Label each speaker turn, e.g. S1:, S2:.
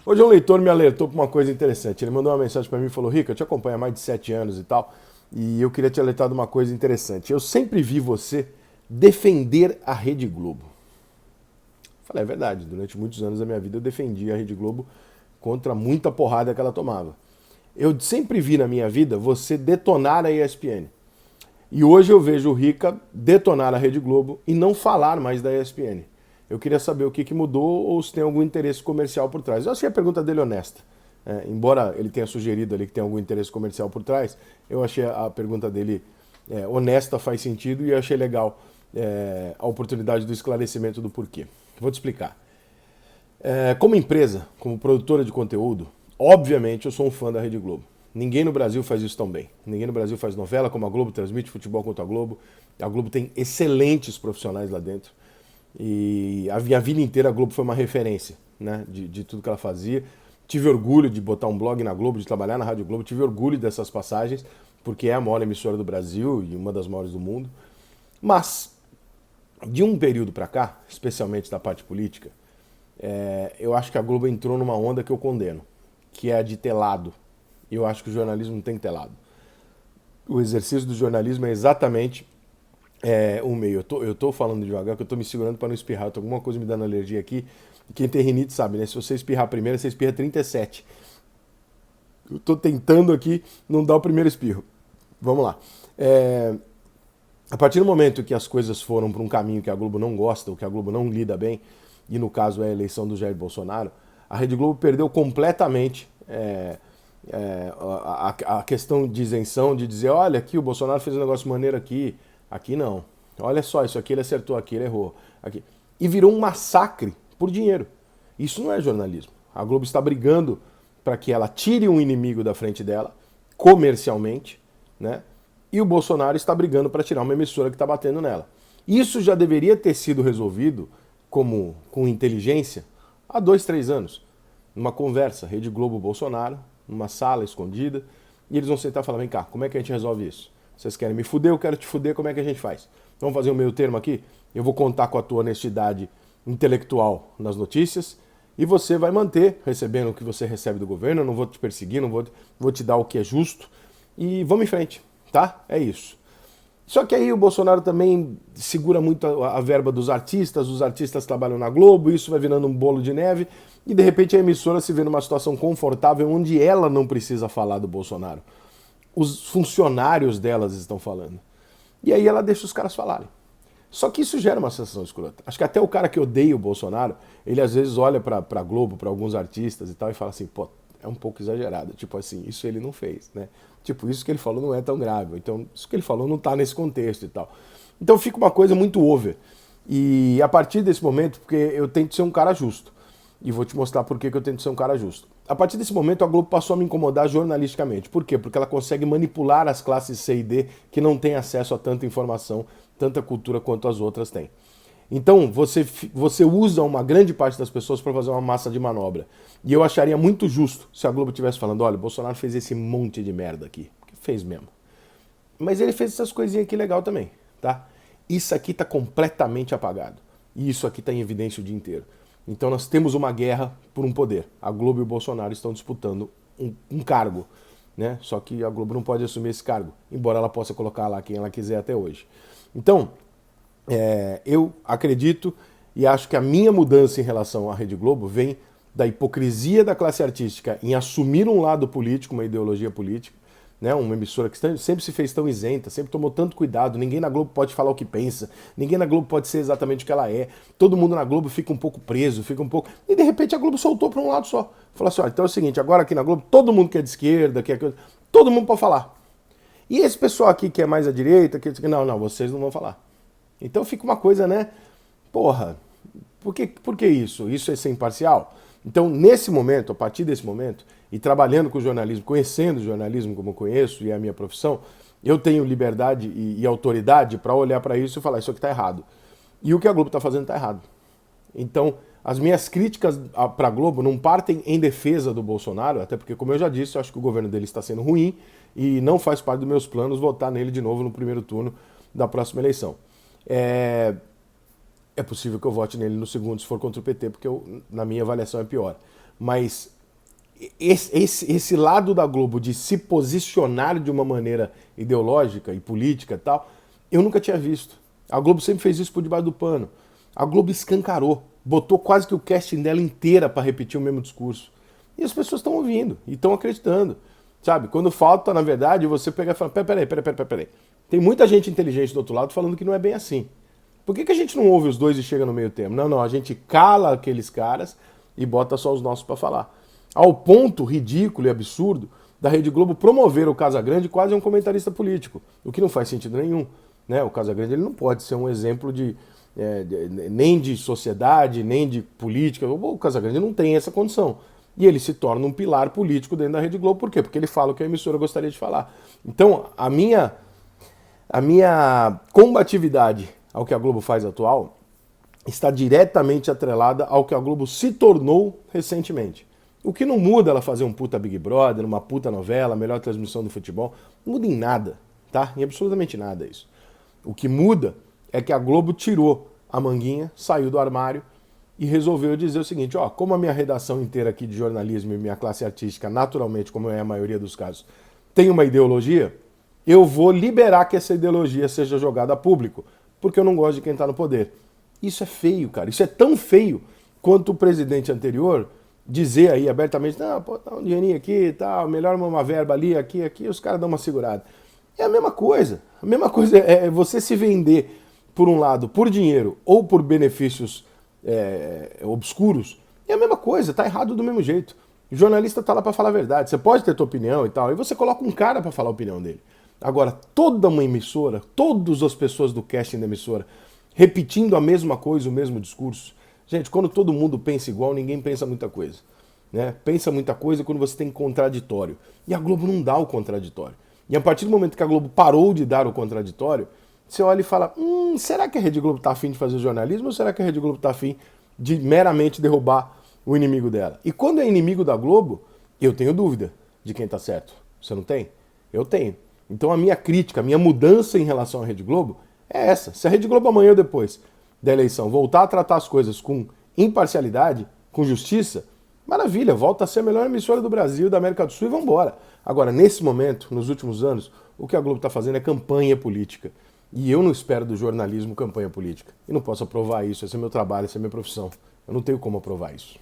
S1: Hoje um leitor me alertou para uma coisa interessante. Ele mandou uma mensagem para mim e falou: Rica, eu te acompanho há mais de 7 anos e tal, e eu queria te alertar de uma coisa interessante. Eu sempre vi você defender a Rede Globo. Falei, é verdade, durante muitos anos da minha vida eu defendi a Rede Globo contra muita porrada que ela tomava. Eu sempre vi na minha vida você detonar a ESPN. E hoje eu vejo o Rica detonar a Rede Globo e não falar mais da ESPN. Eu queria saber o que mudou ou se tem algum interesse comercial por trás. Eu achei a pergunta dele honesta. Embora ele tenha sugerido ali que tem algum interesse comercial por trás, eu achei a pergunta dele honesta, faz sentido e eu achei legal a oportunidade do esclarecimento do porquê. Vou te explicar. Como empresa, como produtora de conteúdo, obviamente eu sou um fã da Rede Globo. Ninguém no Brasil faz isso tão bem. Ninguém no Brasil faz novela como a Globo, transmite futebol quanto a Globo. A Globo tem excelentes profissionais lá dentro. E a minha vida inteira a Globo foi uma referência, né, de tudo que ela fazia. Tive orgulho de botar um blog na Globo, de trabalhar na Rádio Globo. Tive orgulho dessas passagens, porque é a maior emissora do Brasil e uma das maiores do mundo. Mas, de um período para cá, especialmente da parte política, eu acho que a Globo entrou numa onda que eu condeno, que é a de ter lado. Eu acho que o jornalismo não tem que ter lado. O exercício do jornalismo é exatamente o meio. Eu tô falando devagar, porque eu tô me segurando para não espirrar. Eu tô alguma coisa me dando alergia aqui. E quem tem rinite sabe, né? Se você espirrar primeiro, você espirra 37. Eu tô tentando aqui não dar o primeiro espirro. Vamos lá. A partir do momento que as coisas foram para um caminho que a Globo não gosta, ou que a Globo não lida bem, e no caso é a eleição do Jair Bolsonaro, a Rede Globo perdeu completamente a questão de isenção, de dizer, olha, aqui o Bolsonaro fez um negócio maneiro aqui não. Olha só, isso aqui ele acertou, aqui ele errou. Aqui. E virou um massacre por dinheiro. Isso não é jornalismo. A Globo está brigando para que ela tire um inimigo da frente dela, comercialmente, né? E o Bolsonaro está brigando para tirar uma emissora que está batendo nela. Isso já deveria ter sido resolvido com inteligência há 2, 3 anos. Numa conversa, Rede Globo-Bolsonaro, numa sala escondida, e eles vão sentar e falar, vem cá, como é que a gente resolve isso? Vocês querem me fuder, eu quero te fuder, como é que a gente faz? Vamos fazer um meio termo aqui? Eu vou contar com a tua honestidade intelectual nas notícias e você vai manter recebendo o que você recebe do governo, eu não vou te perseguir, não vou te dar o que é justo e vamos em frente, tá? É isso. Só que aí o Bolsonaro também segura muito a verba dos artistas, os artistas trabalham na Globo, isso vai virando um bolo de neve, e de repente a emissora se vê numa situação confortável onde ela não precisa falar do Bolsonaro. Os funcionários delas estão falando. E aí ela deixa os caras falarem. Só que isso gera uma sensação escrota. Acho que até o cara que odeia o Bolsonaro, ele às vezes olha pra Globo, pra alguns artistas e tal, e fala assim, pô, é um pouco exagerado. Tipo assim, isso ele não fez, né? Tipo, isso que ele falou não é tão grave. Então, isso que ele falou não tá nesse contexto e tal. Então fica uma coisa muito over. E a partir desse momento, porque eu tento ser um cara justo. E vou te mostrar por que eu tento ser um cara justo. A partir desse momento, a Globo passou a me incomodar jornalisticamente. Por quê? Porque ela consegue manipular as classes C e D que não têm acesso a tanta informação, tanta cultura quanto as outras têm. Então, você usa uma grande parte das pessoas para fazer uma massa de manobra. E eu acharia muito justo se a Globo estivesse falando, olha, o Bolsonaro fez esse monte de merda aqui. Porque fez mesmo. Mas ele fez essas coisinhas aqui legal também, tá? Isso aqui está completamente apagado. E isso aqui está em evidência o dia inteiro. Então nós temos uma guerra por um poder. A Globo e o Bolsonaro estão disputando um cargo, né? Só que a Globo não pode assumir esse cargo, embora ela possa colocar lá quem ela quiser até hoje. Então, eu acredito e acho que a minha mudança em relação à Rede Globo vem da hipocrisia da classe artística em assumir um lado político, uma ideologia política, né? Uma emissora que sempre se fez tão isenta, sempre tomou tanto cuidado, ninguém na Globo pode falar o que pensa, ninguém na Globo pode ser exatamente o que ela é, todo mundo na Globo fica um pouco preso, fica um pouco... E de repente a Globo soltou para um lado só. Falou assim, ó, então é o seguinte, agora aqui na Globo todo mundo que é de esquerda, todo mundo pode falar. E esse pessoal aqui que é mais à direita, não, vocês não vão falar. Então fica uma coisa, né? Porra, por que isso? Isso é ser imparcial? Então, nesse momento, a partir desse momento, e trabalhando com o jornalismo, conhecendo o jornalismo como eu conheço e é a minha profissão, eu tenho liberdade e autoridade para olhar para isso e falar, isso aqui está errado. E o que a Globo está fazendo está errado. Então, as minhas críticas para a Globo não partem em defesa do Bolsonaro, até porque, como eu já disse, eu acho que o governo dele está sendo ruim e não faz parte dos meus planos votar nele de novo no primeiro turno da próxima eleição. É possível que eu vote nele no segundo se for contra o PT, porque na minha avaliação é pior. Mas esse lado da Globo de se posicionar de uma maneira ideológica e política e tal, eu nunca tinha visto. A Globo sempre fez isso por debaixo do pano. A Globo escancarou, botou quase que o casting dela inteira para repetir o mesmo discurso. E as pessoas estão ouvindo e estão acreditando. Sabe? Quando falta, na verdade, você pegar e falar, peraí. Tem muita gente inteligente do outro lado falando que não é bem assim. Por que a gente não ouve os dois e chega no meio termo? Não, a gente cala aqueles caras e bota só os nossos para falar. Ao ponto ridículo e absurdo da Rede Globo promover o Casagrande quase um comentarista político, o que não faz sentido nenhum. Né? O Casagrande ele não pode ser um exemplo nem de sociedade, nem de política. O Casagrande não tem essa condição. E ele se torna um pilar político dentro da Rede Globo. Por quê? Porque ele fala o que a emissora gostaria de falar. Então, a minha combatividade ao que a Globo faz atual está diretamente atrelada ao que a Globo se tornou recentemente. O que não muda ela fazer um puta Big Brother, uma puta novela, a melhor transmissão do futebol, não muda em nada, tá? Em absolutamente nada isso. O que muda é que a Globo tirou a manguinha, saiu do armário e resolveu dizer o seguinte, ó, como a minha redação inteira aqui de jornalismo e minha classe artística, naturalmente, como é a maioria dos casos, tem uma ideologia, eu vou liberar que essa ideologia seja jogada a público, porque eu não gosto de quem está no poder. Isso é feio, cara. Isso é tão feio quanto o presidente anterior dizer aí abertamente, não, pô, dá um dinheirinho aqui e tal, melhor uma verba ali, aqui, os caras dão uma segurada. É a mesma coisa. A mesma coisa é você se vender, por um lado, por dinheiro ou por benefícios obscuros. É a mesma coisa, tá errado do mesmo jeito. O jornalista tá lá para falar a verdade. Você pode ter tua opinião e tal, e você coloca um cara para falar a opinião dele. Agora, toda uma emissora, todas as pessoas do casting da emissora, repetindo a mesma coisa, o mesmo discurso. Gente, quando todo mundo pensa igual, ninguém pensa muita coisa. Né? Pensa muita coisa quando você tem contraditório. E a Globo não dá o contraditório. E a partir do momento que a Globo parou de dar o contraditório, você olha e fala, será que a Rede Globo está afim de fazer jornalismo ou será que a Rede Globo está afim de meramente derrubar o inimigo dela? E quando é inimigo da Globo, eu tenho dúvida de quem está certo. Você não tem? Eu tenho. Então a minha crítica, a minha mudança em relação à Rede Globo é essa. Se a Rede Globo amanhã ou depois da eleição voltar a tratar as coisas com imparcialidade, com justiça, maravilha, volta a ser a melhor emissora do Brasil, da América do Sul e vamos embora. Agora, nesse momento, nos últimos anos, o que a Globo está fazendo é campanha política. E eu não espero do jornalismo campanha política. E não posso aprovar isso, esse é meu trabalho, essa é minha profissão. Eu não tenho como aprovar isso.